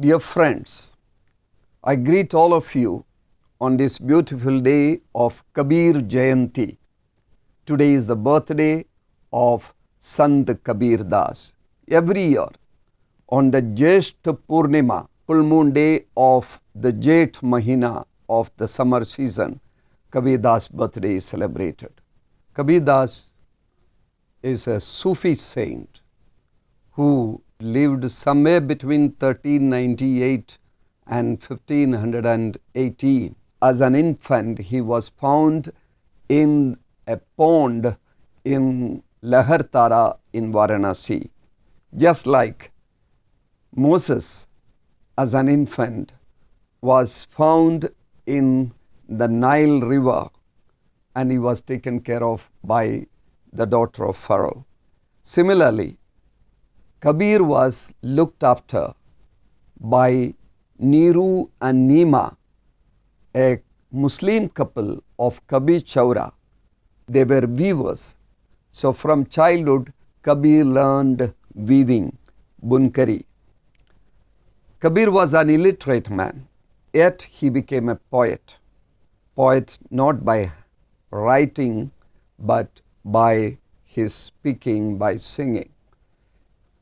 Dear friends, I greet all of you on this beautiful day of Kabir Jayanti. Today is the birthday of Sant KABIRDAS. Every year on the Jeshth Purnima, full moon day of the Jeth Mahina of the summer season, KABIRDAS' birthday is celebrated. KABIRDAS is a Sufi saint who lived somewhere between 1398 and 1518. As an infant, he was found in a pond in Lahartara in Varanasi. Just like Moses, as an infant, was found in the Nile River and he was taken care of by the daughter of Pharaoh. Similarly, Kabir was looked after by Neeru and Neema, a Muslim couple of Kabir Chaura. They were weavers. So from childhood, Kabir learned weaving, bunkari. Kabir was an illiterate man, yet he became a poet. Poet not by writing, but by his speaking, by singing.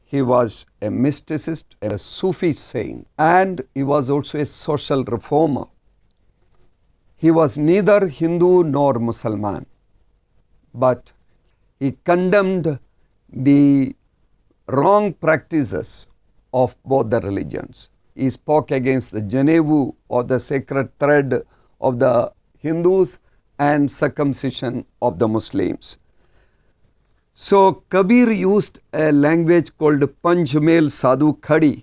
He was a mysticist, a Sufi saint, and he was also a social reformer. He was neither Hindu nor Muslim, but he condemned the wrong practices of both the religions. He spoke against the Janevu or the sacred thread of the Hindus and circumcision of the Muslims. So Kabir used a language called Panchmel Sadhu Khadi,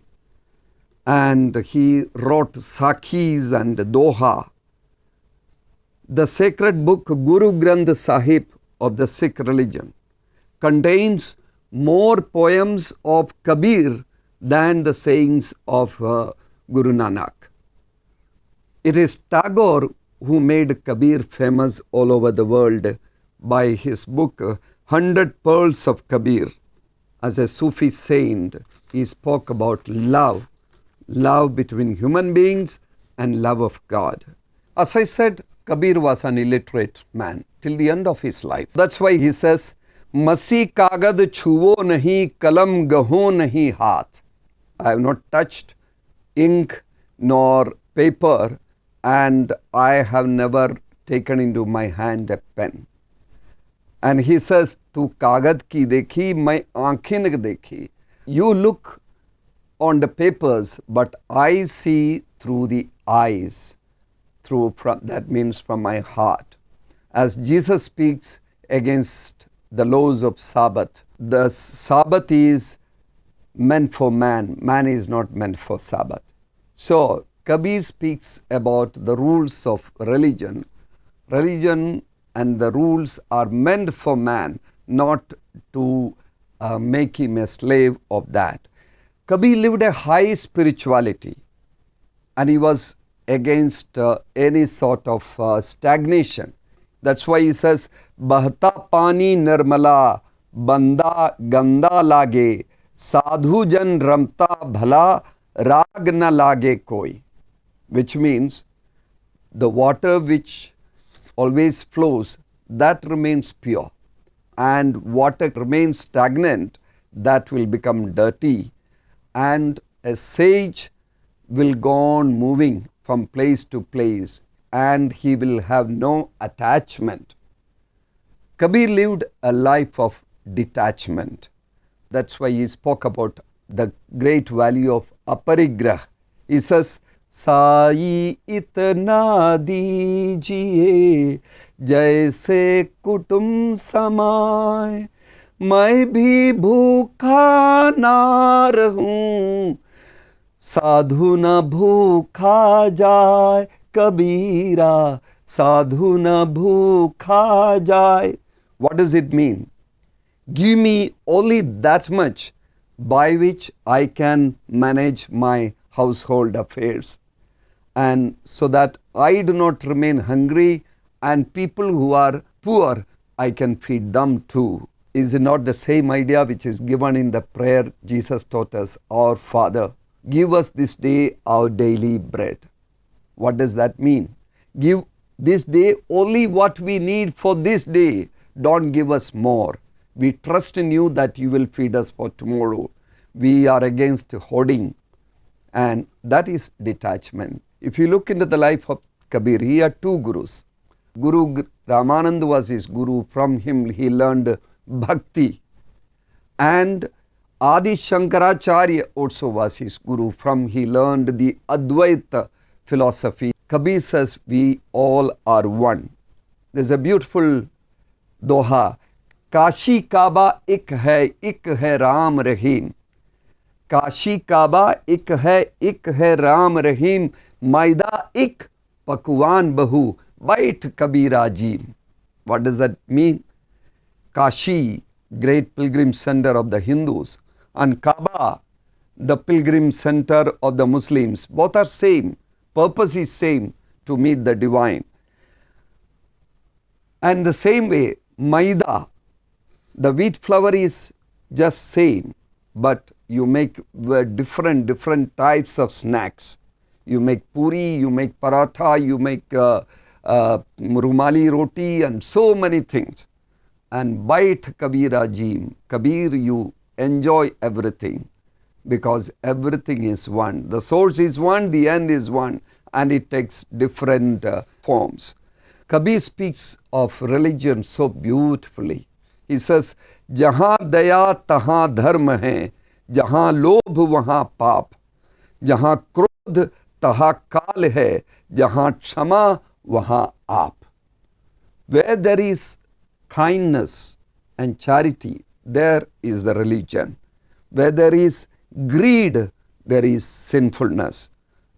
and he wrote Sakhis and Doha. The sacred book Guru Granth Sahib of the Sikh religion contains more poems of Kabir than the sayings of Guru Nanak. It is Tagore who made Kabir famous all over the world by his book 100 Pearls of Kabir. As a Sufi saint, he spoke about love between human beings and love of God. As I said, Kabir was an illiterate man till the end of his life. That's why he says, Masi kagad chuvo nahi, kalam gaho nahi haath. I have not touched ink nor paper, and I have never taken into my hand a pen. And he says, Tu kagad ki dekhi, mai aankhein dekhi. You look on the papers, but I see through the eyes. That means from my heart. As Jesus speaks against the laws of Sabbath, the Sabbath is meant for man. Man is not meant for Sabbath. So Kabir speaks about the rules of religion. Religion and the rules are meant for man, not to make him a slave of that. Kabir lived a high spirituality, and he was against any sort of stagnation. That's why he says, Bahta pani nirmala, banda ganda lage, sadhu jan ramta bhala, rag na lage koi. Which means the water which always flows, that remains pure. And water remains stagnant, that will become dirty. And a sage will go on moving from place to place, and he will have no attachment. Kabir lived a life of detachment. That's why he spoke about the great value of aparigrah. He says, Sai itna dijiye jaise kutum samay, main bhi bhukha na rahun, sadhu na bhukha jaye, Kabira, sadhu na bhukha jaye. What does it mean? Give me only that much by which I can manage my household affairs, and so that I do not remain hungry, and people who are poor, I can feed them too. Is it not the same idea which is given in the prayer Jesus taught us, Our Father? give us this day our daily bread. What does that mean? Give this day only what we need for this day. Don't give us more. We trust in you that you will feed us for tomorrow. We are against hoarding, and that is detachment. If you look into the life of Kabir, he had two gurus. Guru Ramanand was his guru. From him he learned bhakti. And Adi Shankaracharya also was his guru. From he learned the Advaita philosophy. Kabir says, we all are one. There's a beautiful doha. Kashi Kaaba ik hai Ram Rahim. Kashi Kaaba ik hai Ram Rahim. Maida ik pakwan bahu. Bait Kabira Ji. What does that mean? Kashi, great pilgrim center of the Hindus, and Kaaba, the pilgrim center of the Muslims. Both are same. Purpose is same, to meet the divine. And the same way, Maida, the wheat flour is just same, but you make different types of snacks. You make puri, you make paratha, you make rumali roti, and so many things. And bite Kabira Ji, Kabir, you enjoy everything, because everything is one. The source is one, the end is one, and it takes different forms. Kabir speaks of religion so beautifully. He says, Jahan daya tahan dharma hai, jahan lobh wahan paap, jahan krodh tahan kaal hai, jahan kshama wahan aap. Where there is kindness and charity, there is the religion. Where there is greed, there is sinfulness.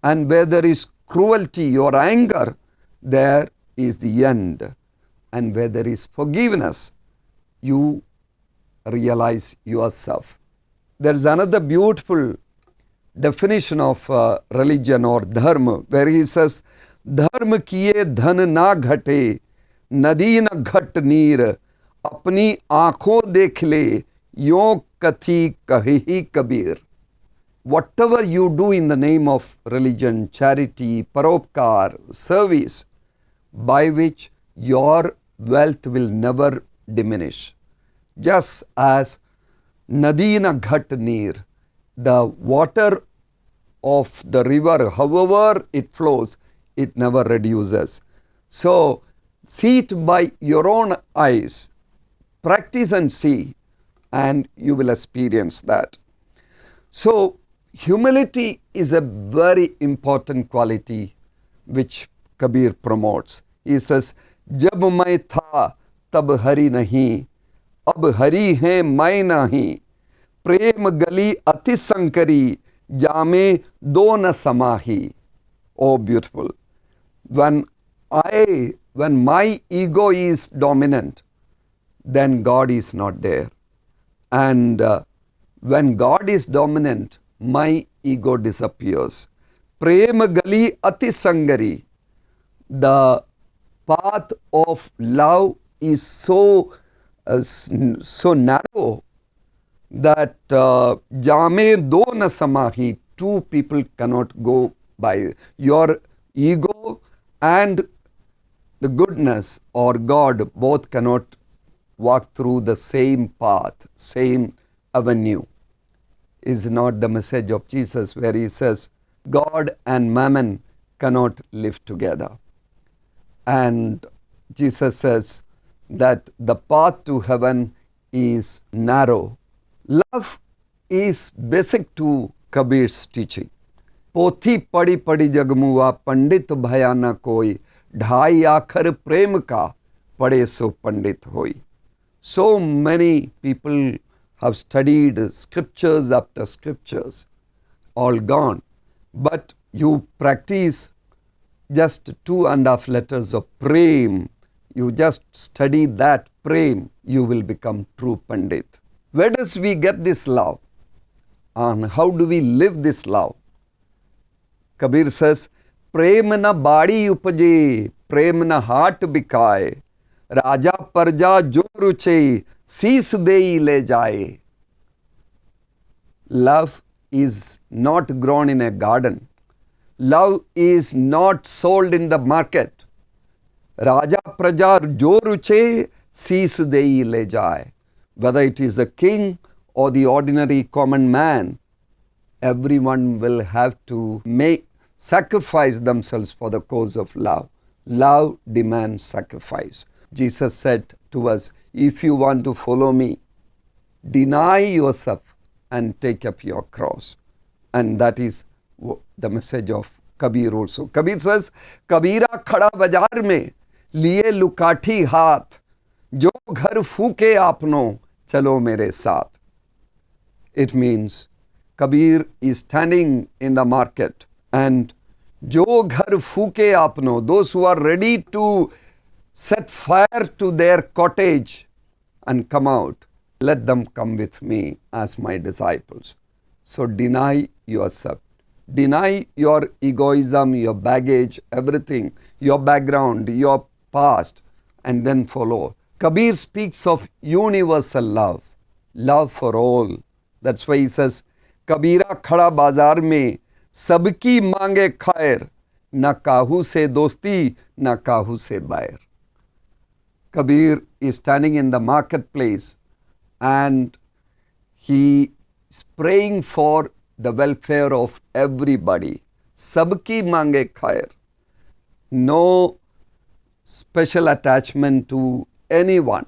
And where there is cruelty or anger, there is the end. And where there is forgiveness, you realize yourself. There is another beautiful definition of religion or dharma, where he says, Dharma kiye dhan na ghate, नदी न घट नीर, अपनी आंखों देख ले, यों कथी कही Kabir. Whatever you do in the name of religion, charity, paropkar, service, by which your wealth will never diminish. Just as nadi na ghat neer, the water of the river, however it flows, it never reduces. So, see it by your own eyes, practice and see, and you will experience that. So, humility is a very important quality which Kabir promotes. He says, Jab main tha, tab hari nahi, ab hari hai main nahi, prem gali ati sankari, jame do na samahi. Oh, beautiful. When my ego is dominant, then God is not there. And when God is dominant, my ego disappears. Prema gali ati sangari. The path of love is so narrow that jame do na samahi. Two people cannot go by. Your ego and the goodness or God both cannot walk through the same path, same avenue. Is not the message of Jesus, where he says, God and mammon cannot live together. And Jesus says that the path to heaven is narrow. Love is basic to Kabir's teaching. पोथी पढ़ी पढ़ी जगमुआ पंडित भया न कोई, ढाई आखर प्रेम का पढ़े सो पंडित होई. So many people have studied scriptures after scriptures, all gone. But you practice just 2.5 letters of prem. You just study that prem, you will become true pandit. Where does we get this love? And how do we live this love? Kabir says, प्रेम न बाड़ी उपजे, प्रेम न हाट बिकाए, राजा प्रजा जो रुचे, शीस देई ले जाए. Love is not grown in a garden. Love is not sold in the market. Raja Praja jo ruche sis dei le jaye. Whether it is the king or the ordinary common man, everyone will have to sacrifice themselves for the cause of love. Love demands sacrifice. Jesus said to us, if you want to follow me, deny yourself and take up your cross. And that is the message of Kabir also. Kabir says, Kabira khada bazaar mein, liye lukathi haath, jo ghar fooke aapno, chalo mere saath. It means Kabir is standing in the market and jo ghar fooke aapno, those who are ready to set fire to their cottage and come out, let them come with me as my disciples. So deny yourself. Deny your egoism, your baggage, everything, your background, your past, and then follow. Kabir speaks of universal love, love for all. That's why he says, Kabira khada bazaar mein, sabki mange khair, na kahu se dosti, na kahu se bair. Kabir is standing in the marketplace and he is praying for the welfare of everybody. Sabki mange khair. No special attachment to anyone,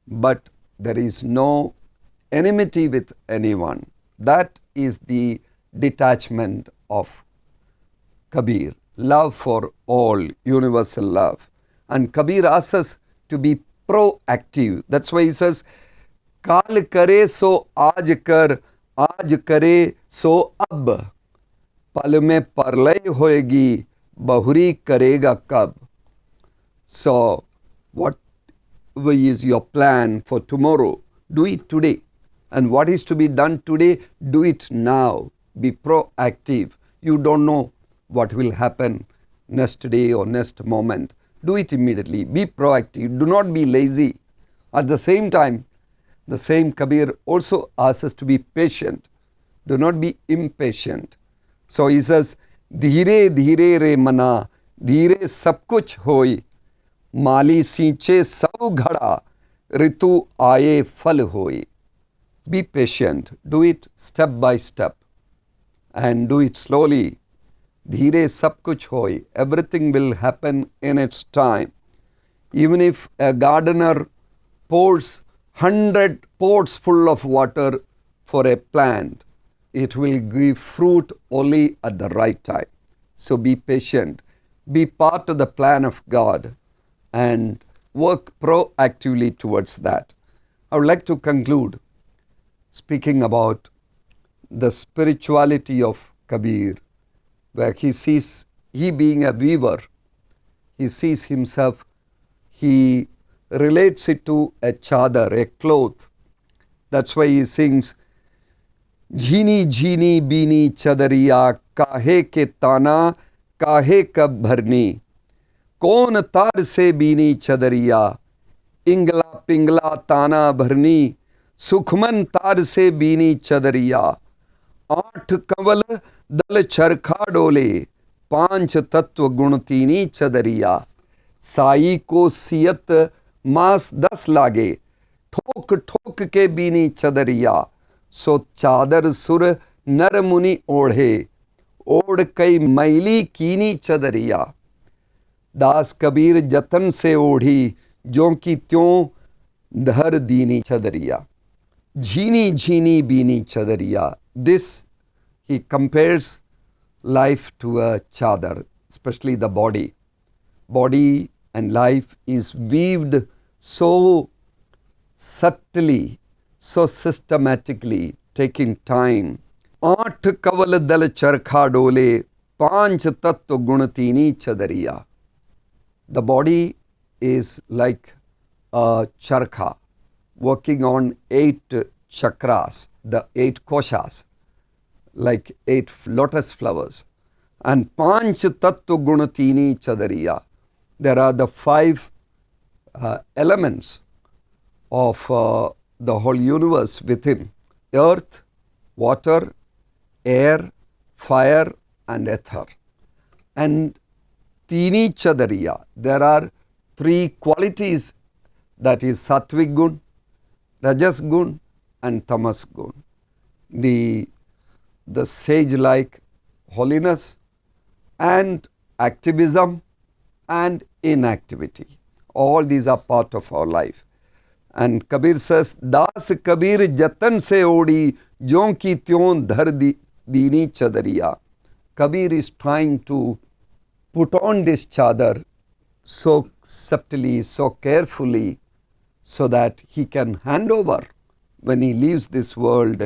but there is no enmity with anyone. That is the detachment of Kabir. Love for all, universal love. And Kabir asks us to be proactive. That's why he says, Kaal kare so aaj kare so ab. Pal mein parlay hoegi, bahuri karega kab. So, what is your plan for tomorrow? Do it today. And what is to be done today? Do it now. Be proactive. You don't know what will happen next day or next moment. Do it immediately. Be proactive. Do not be lazy. At the same time, the same Kabir also asks us to be patient. Do not be impatient. So he says, Dhire dhire re mana, dhire sab kuch hoi, mali sinche sab ghada, ritu aaye phal hoi. Be patient. Do it step by step and do it slowly. Dhire sab kuch hoi. Everything will happen in its time. Even if a gardener pours 100 pots full of water for a plant, it will give fruit only at the right time. So be patient. Be part of the plan of God and work proactively towards that. I would like to conclude speaking about the spirituality of Kabir, where he being a weaver, he sees himself, he relates it to a chadar, a cloth. That's why he sings, Jhini jhini bini chadariya, kahe ke tana, kahe kab bharni. Kaun tar se bini chadariya, ingla pingla tana bharni. Sukhman तार से बीनी चदरिया, 8 कंवल दल चरखा डोले, 5 तत्व गुण तीनी चदरिया. साई को सियत मास 10 लागे, ठोक ठोक के बीनी चदरिया. सो चादर सुर नर मुनि ओढ़े, ओढ़ कई मैली कीनी चदरिया. दास कबीर जतन से ओढ़ी, ज्यों की त्यों धर दीनी चदरिया. Jhini jhini bini chadariya. This, he compares life to a chadar, especially the body. Body and life is weaved so subtly, so systematically, taking time. 8 kaval dal charkha dole, 5 tattva gun teeni chadariya. The body is like a charkha, working on 8 chakras, the 8 koshas, like 8 lotus flowers. And panch tattva guna teeni chadariya. There are the 5 elements of the whole universe within: earth, water, air, fire and ether. And Tini Chadariya, there are three qualities, that is Sattvic Gun, Rajas Gun and Tamas Gun. The sage-like holiness and activism and inactivity. All these are part of our life. And Kabir says, Das Kabir jatan se odi, jon ki tyon dhar dini chadariya. Kabir is trying to put on this chadar so subtly, so carefully, so that he can hand over when he leaves this world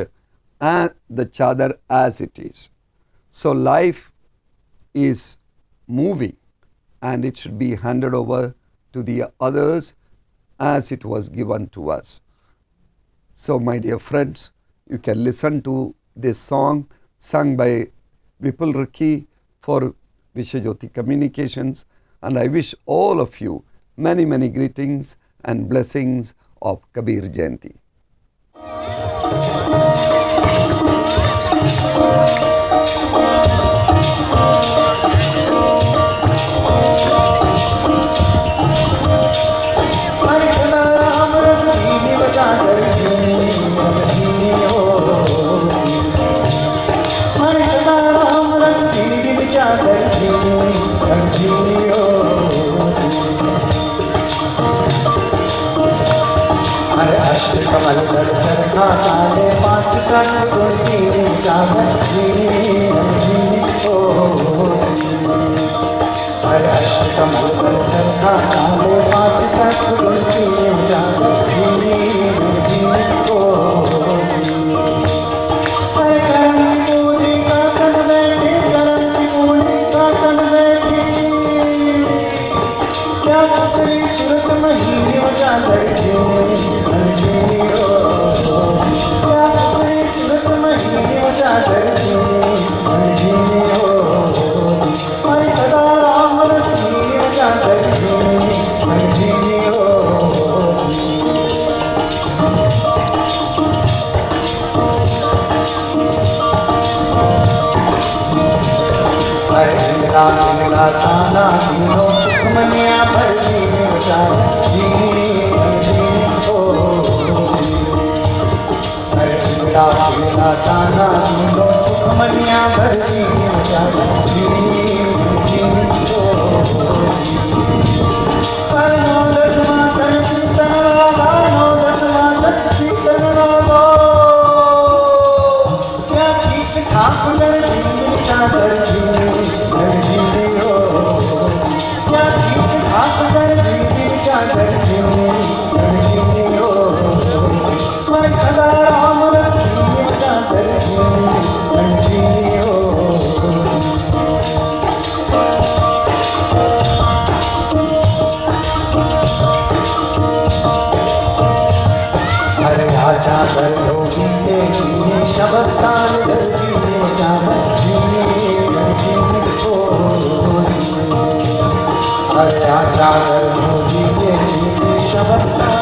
and the chadar as it is. So life is moving and it should be handed over to the others as it was given to us. So my dear friends, you can listen to this song sung by Vipul Rakhi for Vishwajyoti Communications, and I wish all of you many, many greetings and blessings of Kabir Jayanti. कमल दर चरखा चाले पाँच cut गुंती चादर ओ हर अष्ट कमल दर चरखा चाले पाँच cut गुंती चादर ओ हर करम की पूरी का तन बैठी करम की पूरी का तन बैठी क्या दूसरी सूरत महीने चादर ताना तीनों सुखमनिया भरती जी ओ अरे मेरा ताना तीनों सुखमनिया भरती जी ओ पर नौदस मातर कीर्तन वाला नौदस मातर कीर्तन वाला क्या ठीक ठाक कर चादर चादर लोगी शब्द तान चादर लोगी शब्द